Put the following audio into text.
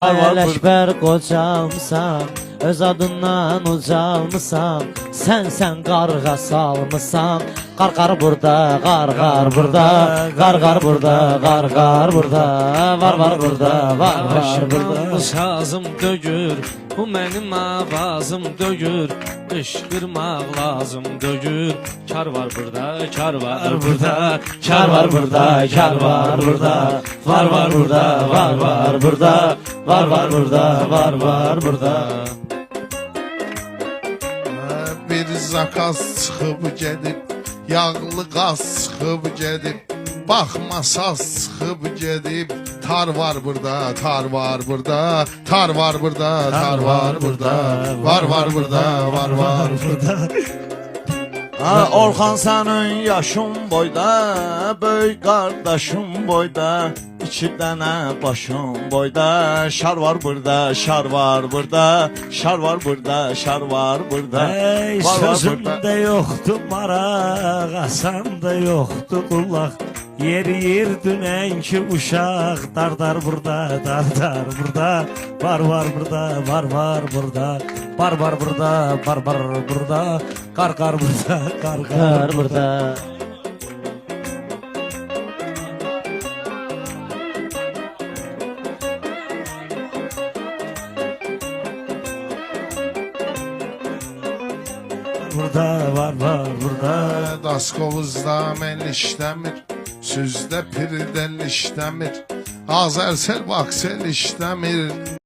Ələkbər qocalmısan, öz adından ucalmısan. Sən qarğa salmısan. Qarqar burada, qarqar burada, qarqar burada, qarqar burada. Var burada, var burada. Sazım dögür, bu mənim avazım dögür. Qışqırmaq lazım dögür. Kar var burada, kar var burada, Kar var burada, kar var burada. Var burada, var burada. Var burada, var burada. Bir zakaz çıxıb gedib, yağlı qaz çıxıb gedib, baxmasaz çıxıb gedib. Tar var burada, tar var burada, tar var burada, tar var burada. Var burada, var burada. Orxan sənin yaşın boyda, böyük qardaşın boyda, iki dənə başın boyda. Şar var burada, şar var burada, şar var burada, şar var burada. Ey Var sözümdə yoxdur maraq, asanda yoxdur qulaq. Yer dünənki uşaq, dardar burada, dardar burada. Var burada, var burada. Var burada, var burada. Qarqar burada, qarqar Qarqar burada. burada, var burada. Daskovuzda mən işləmir, süzdə pirdən işləmir, Azərsel baksel işləmir.